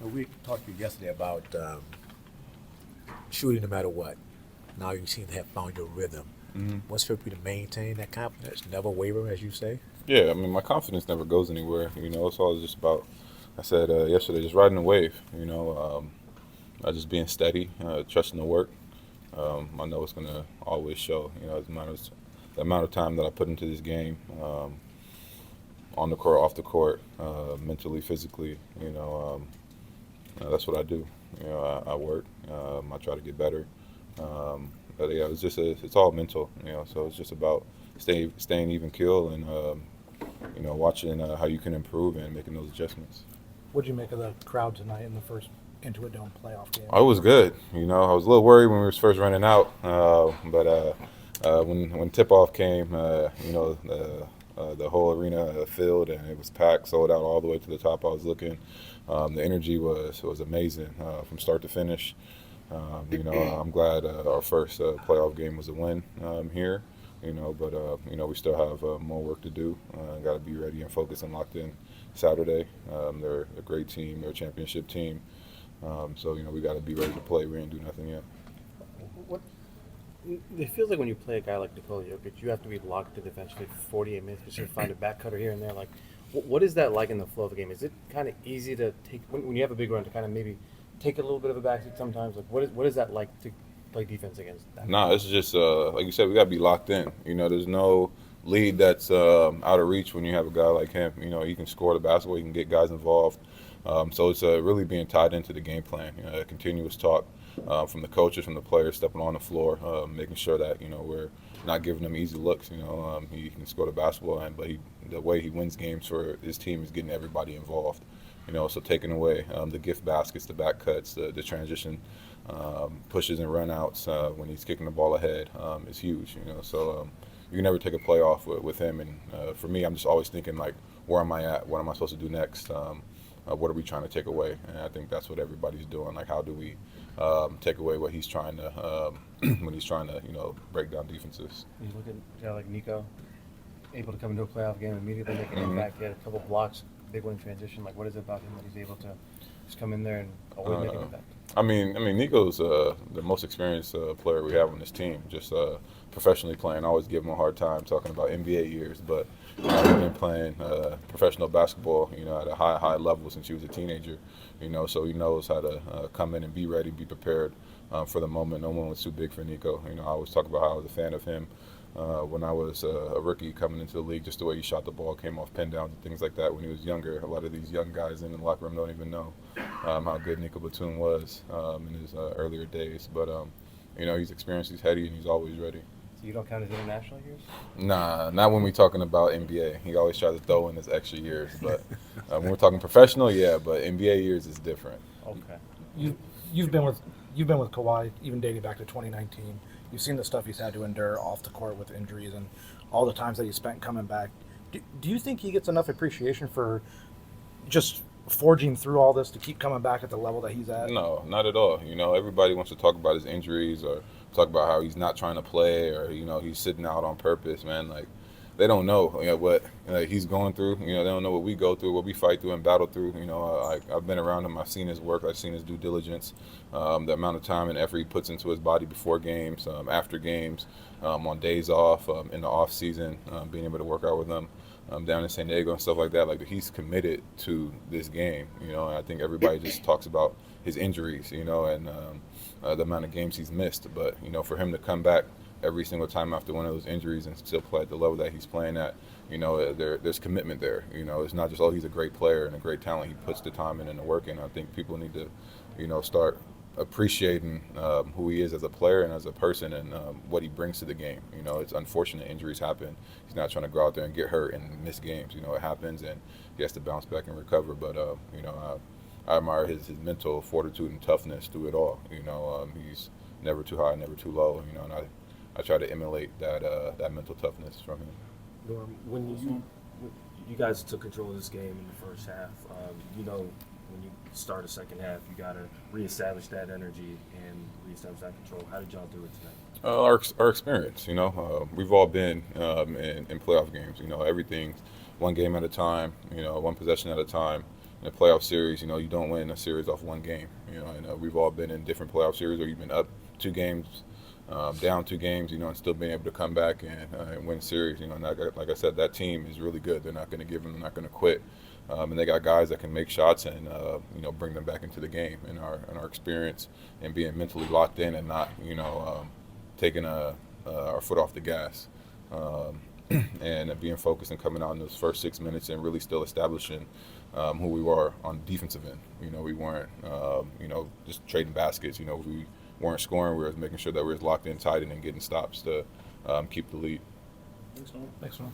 Well, we talked to you yesterday about shooting no matter what. Now you seem to have found your rhythm. Hmm. What's helped you to maintain that confidence, never waver, as you say? Yeah, I mean, my confidence never goes anywhere. It's always just about, I said yesterday, just riding the wave. Just being steady, trusting the work. I know it's gonna always show. The amount of time that I put into this game, on the court, off the court, mentally, physically. That's what I do. I work. I try to get better. But yeah, it's all mental. So it's just about staying even keel and watching how you can improve and making those adjustments. What'd you make of the crowd tonight in the first Intuit Dome playoff game? I was good. I was a little worried when we was first running out, but when tip off came, the whole arena filled and it was packed, sold out all the way to the top. I was looking. The energy was amazing from start to finish. I'm glad our first playoff game was a win here. We still have more work to do. Got to be ready and focused and locked in Saturday. They're a great team. They're a championship team. We got to be ready to play. We ain't do nothing yet. What it feels like when you play a guy like Nikola Jokic, you have to be locked in defensively for 48 minutes because you find a back cutter here and there. Like, what is that like in the flow of the game? Is it kind of easy to take when you have a big run to kind of maybe take a little bit of a backseat sometimes? Like, what is that like to play defense against that? Nah, it's just like you said, we got to be locked in. There's no lead that's out of reach when you have a guy like him. He can score the basketball, he can get guys involved. So it's really being tied into the game plan. Continuous talk from the coaches, from the players, stepping on the floor, making sure that we're not giving them easy looks. He can score the basketball, but the way he wins games for his team is getting everybody involved. So taking away the gift baskets, the back cuts, the transition pushes and runouts when he's kicking the ball ahead is huge. You can never take a play off with him. And for me, I'm just always thinking like, where am I at? What am I supposed to do next? What are we trying to take away? And I think that's what everybody's doing. Like, how do we take away what he's trying to when he's trying to break down defenses? You look at a guy like Nico, able to come into a playoff game immediately, make an Mhm. impact. He had a couple blocks, big one in transition. Like, what is it about him that he's able to just come in there and always make an impact? Nico's the most experienced player we have on this team. Just professionally playing, I always give him a hard time talking about NBA years, but he's been playing professional basketball, at a high level since he was a teenager. So he knows how to come in and be ready, be prepared for the moment. No one was too big for Nico. I always talk about how I was a fan of him when I was a rookie coming into the league, just the way he shot the ball, came off pin downs and things like that when he was younger. A lot of these young guys in the locker room don't even know how good Nicolas Batum was in his earlier days. But he's experienced, he's heady, and he's always ready. So you don't count his international years? Nah, not when we're talking about NBA. He always tries to throw in his extra years. But when we're talking professional, yeah, but NBA years is different. Okay. You've been with Kawhi even dating back to 2019. You've seen the stuff he's had to endure off the court with injuries and all the times that he spent coming back. Do you think he gets enough appreciation for just forging through all this to keep coming back at the level that he's at? No, not at all. Everybody wants to talk about his injuries or talk about how he's not trying to play or he's sitting out on purpose. Man, like they don't know what he's going through. They don't know what we go through, what we fight through and battle through. I've been around him. I've seen his work. I've seen his due diligence, the amount of time and effort he puts into his body before games, after games, on days off, in the off season, being able to work out with him. Down in San Diego and stuff like that, like he's committed to this game, and I think everybody just talks about his injuries, and the amount of games he's missed. But for him to come back every single time after one of those injuries and still play at the level that he's playing at, there's commitment there. It's not just he's a great player and a great talent. He puts the time in and the work in. I think people need to, start appreciating who he is as a player and as a person and what he brings to the game. It's unfortunate injuries happen. He's not trying to go out there and get hurt and miss games. It happens and he has to bounce back and recover. But I admire his mental fortitude and toughness through it all. He's never too high, never too low. And I try to emulate that mental toughness from him. Norm, when you guys took control of this game in the first half, when you start a second half, you got to reestablish that energy and reestablish that control. How did y'all do it tonight? Our experience, we've all been in playoff games. Everything's one game at a time, one possession at a time. in a playoff series, you don't win a series off one game. And we've all been in different playoff series where you've been up 2 games, down 2 games, and still being able to come back and win series. And like I said, that team is really good. They're not going to give them. They're not going to quit. And they got guys that can make shots and bring them back into the game. And our experience and being mentally locked in and not taking our foot off the gas. And being focused and coming out in those first 6 minutes and really still establishing who we were on the defensive end. We weren't, just trading baskets. We weren't scoring. We were making sure that we were locked in tight and then getting stops to keep the lead. Thanks, man.